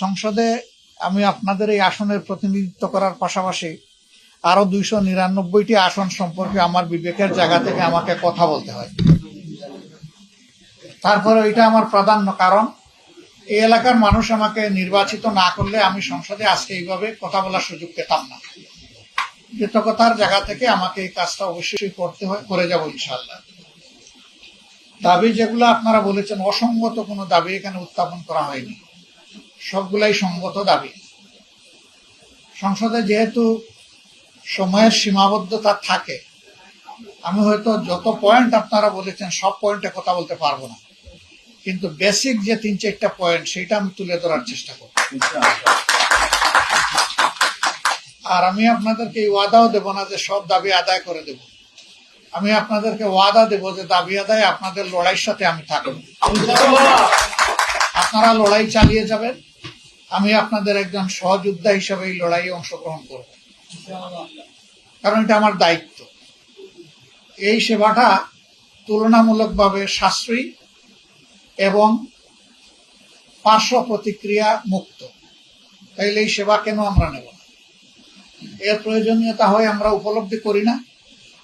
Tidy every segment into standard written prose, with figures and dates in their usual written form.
সংসদে আমি আপনাদের এই আসনের প্রতিনিধিত্ব করার পাশাপাশি আরো 299টি আসন সম্পর্কে আমার বিবেকের জায়গা থেকে আমাকে কথা বলতে হয়। তারপরে এটা আমার প্রাধান্য, কারণ এই এলাকার মানুষ আমাকে নির্বাচিত না করলে আমি সংসদে আজকে এইভাবে কথা বলার সুযোগ পেতাম না। কৃতজ্ঞতার জায়গা থেকে আমাকে এই কাজটা অবশ্যই করতে হয়, করে যাব ইনশাআল্লাহ। দাবি যেগুলো আপনারা বলেছেন, অসঙ্গত কোনো দাবি এখানে উত্থাপন করা হয়নি, সবগুলাই সঙ্গত দাবি। সংসদে যেহেতু সময়ের সীমাবদ্ধতা থাকে, আমি হয়তো যত পয়েন্ট আপনারা বলেছেন সব পয়েন্টে কথা বলতে পারবো না, কিন্তু বেসিক যে 3-4টা পয়েন্ট সেটা আমি তুলে ধরার চেষ্টা করব। আর আমি আপনাদেরকে এই ওয়াদাও দেব না যে সব দাবি আদায় করে দেব। আমি আপনাদেরকে ওয়াদা দেব যে দাবি আদায় আপনাদের লড়াইয়ের সাথে আমি থাকব। আপনারা লড়াই চালিয়ে যাবেন, আমি আপনাদের একজন সহযোদ্ধা হিসেবে এই লড়াইয়ে অংশগ্রহণ করব, কারণ এটা আমার দায়িত্ব। এই সেবাটা তুলনামূলকভাবে সাশ্রয়ী এবং পার্শ্ব প্রতিক্রিয়া মুক্ত, তাইলে এই সেবা কেন আমরা নেব না? এর প্রয়োজনীয়তা হয় আমরা উপলব্ধি করি না,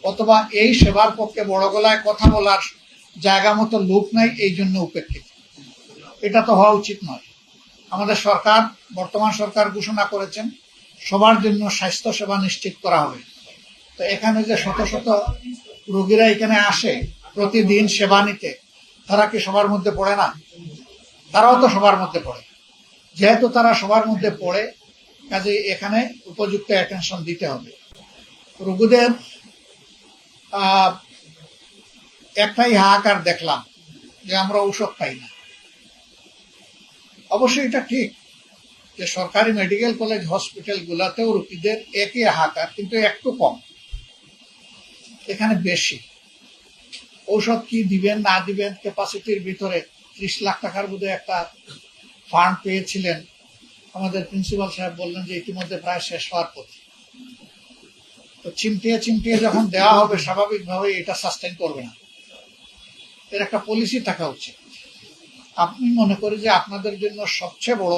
অথবা এই সেবার পক্ষে বড় গলায় কথা বলার জায়গা মতো লোক নাই, এই জন্য উপেক্ষিত। এটা তো হওয়া উচিত নয়। আমাদের সরকার, বর্তমান সরকার ঘোষণা করেছেন সবার জন্য স্বাস্থ্য সেবা নিশ্চিত করা হবে। তো এখানে যে শত শত রোগীরা এখানে আসে প্রতিদিন সেবা নিতে, তারা কি সবার মধ্যে পড়ে না? তারাও তো সবার মধ্যে পড়ে। যেহেতু তারা সবার মধ্যে পড়ে, কাজে এখানে উপযুক্ত অ্যাটেনশন দিতে হবে। রোগীদের একটাই হাহাকার দেখলাম যে আমরা ঔষধ পাই না। অবশ্যই এটা ঠিক যে সরকারি মেডিকেল কলেজ হসপিটাল গুলাতেও রোগীদের একই হাহাকার, কিন্তু একটু কম, এখানে বেশি। ঔষধ কি দিবেন না দিবেন, ক্যাপাসিটির ভিতরে 30 লাখ টাকার বোধহয় একটা ফান্ড পেয়েছিলেন। আমাদের প্রিন্সিপাল সাহেব বললেন যে ইতিমধ্যে প্রায় শেষ হওয়ার পথে। তো চিমটিয়ে চিমটিয়ে যখন দেওয়া হবে, স্বাভাবিকভাবে এটা সাস্টেইন করবে না। এর একটা পলিসি থাকা উচিত। আপনি মনে করি যে আপনাদের জন্য সবচেয়ে বড়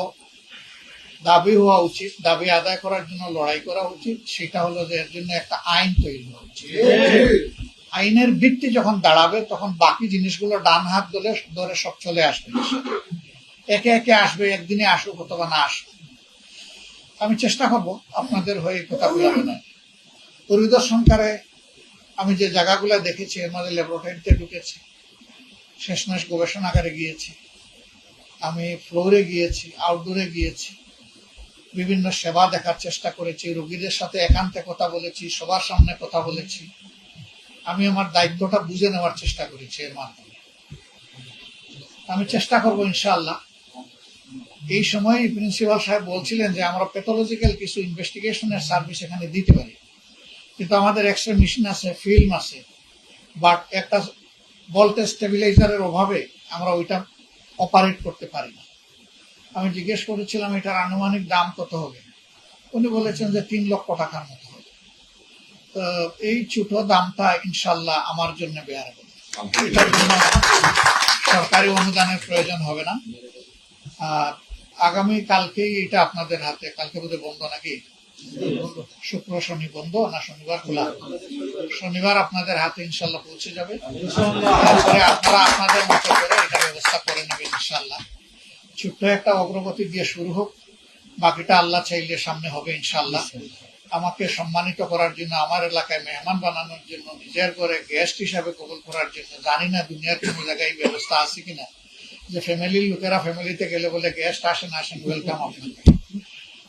দাবি হওয়া উচিত, দাবি আদায় করার জন্য লড়াই করা উচিত, সেটা হলো যে এর জন্য একটা আইন তৈরি হওয়া উচিত। আইনের ভিত্তি যখন দাঁড়াবে, তখন বাকি জিনিসগুলো ডান হাত ধরে সব চলে আসবে, একে একে আসবে, একদিনে আসুক অথবা না আসুক। আমি চেষ্টা করবো আপনাদের হয়ে কথাগুলো নয়। পরিদর্শনকারে আমি যে জায়গাগুলো দেখেছি, এর মধ্যে ল্যাবরেটরিতে ঢুকেছি, শেষমেশ গবেষণাগারে গিয়েছি, আমি ফ্লোরে গিয়েছি, আউটডোরে গিয়েছি, বিভিন্ন সেবা দেখার চেষ্টা করেছি, রোগীদের সাথে একান্তে কথা বলেছি, সবার সামনে কথা বলেছি। আমি আমার দায়িত্বটা বুঝে নেওয়ার চেষ্টা করেছি এর মাধ্যমে। আমি চেষ্টা করবো ইনশাআল্লাহ। এই সময় প্রিন্সিপাল সাহেব বলছিলেন যে আমরা প্যাথোলজিক্যাল কিছু ইনভেস্টিগেশনের সার্ভিস এখানে দিতে পারি, কিন্তু আমাদের এক্সরে মেশিন আছে, ফিল্ম আছে, বাট একটা ভোল্টেজ স্টেবিলাইজারের অভাবে আমরা ওইটা অপারেট করতে পারি না। আমি জিজ্ঞেস করেছিলাম এটার আনুমানিক দাম কত হবে, উনি বলেছেন যে 3 লক্ষ টাকার মতো হবে। তো এই ছোট দামটা ইনশাল্লাহ আমার জন্য বেয়ার হবে, এটার জন্য সরকারি অনুদানের প্রয়োজন হবে না। আর আগামী কালকেই এটা আপনাদের হাতে, কালকে বোধহয় বন্ধ নাকি, শুক্র শনি বন্ধ না শনিবার খোলা, শনিবার আপনাদের হাতে ইনশাল্লাহ পৌঁছে যাবে। তারপরে আপনারা আপনাদের মতো করে এটা ব্যবস্থা করে নেবেন ইনশাল্লাহ। ছোট্ট একটা অগ্রগতি দিয়ে শুরু হোক, বাকিটা আল্লাহ চাইলে সামনে হবে ইনশাল্লাহ। আমাকে সম্মানিত করার জন্য, আমার এলাকায় মেহমান বানানোর জন্য, নিজের করে গেস্ট হিসাবে কবুল করার জন্য, জানি না দুনিয়ার কোনো জায়গায় ব্যবস্থা আছে কিনা যে ফ্যামিলির লোকেরা ফ্যামিলিতে গেলে বলে গেস্ট আসেন আসেন, ওয়েলকাম আপনাকে।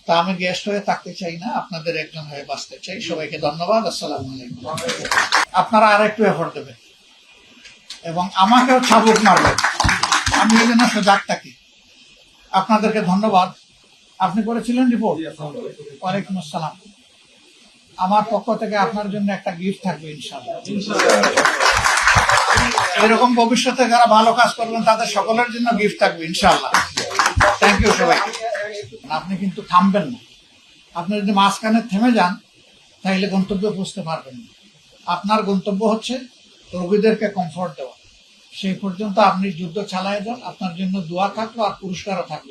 তা আমি গেস্ট হয়ে থাকতে চাই না, আপনাদের একজন হয়ে বাঁচতে চাই। সবাইকে ধন্যবাদ। আসসালামু আলাইকুম। আপনারা আর একটু এফোর্ট দেবেন এবং আমাকেও ছাবুক মারবেন, আমি এই জন্য সজাগ থাকি। আপনাদেরকে ধন্যবাদ। আপনি করেছিলেন রিপোর্ট? ওয়ালাইকুম আসসালাম। আমার পক্ষ থেকে আপনার জন্য একটা গিফট থাকবে ইনশাআল্লাহ। এরকম ভবিষ্যতে যারা ভালো কাজ করবেন তাদের সকলের জন্য গিফট থাকবে ইনশাআল্লাহ। থ্যাংক ইউ সবাইকে। আপনি কিন্তু থামবেন না। আপনি যদি মাঝখানে থেমে যান তাহলে গন্তব্যে পৌঁছতে পারবেন না। আপনার গন্তব্য হচ্ছে রোগীদেরকে কমফোর্ট দেওয়া। সেই পর্যন্ত আপনি যুদ্ধ চালায় যান। আপনার জন্য দোয়া থাকলো আর পুরস্কারও থাকবে।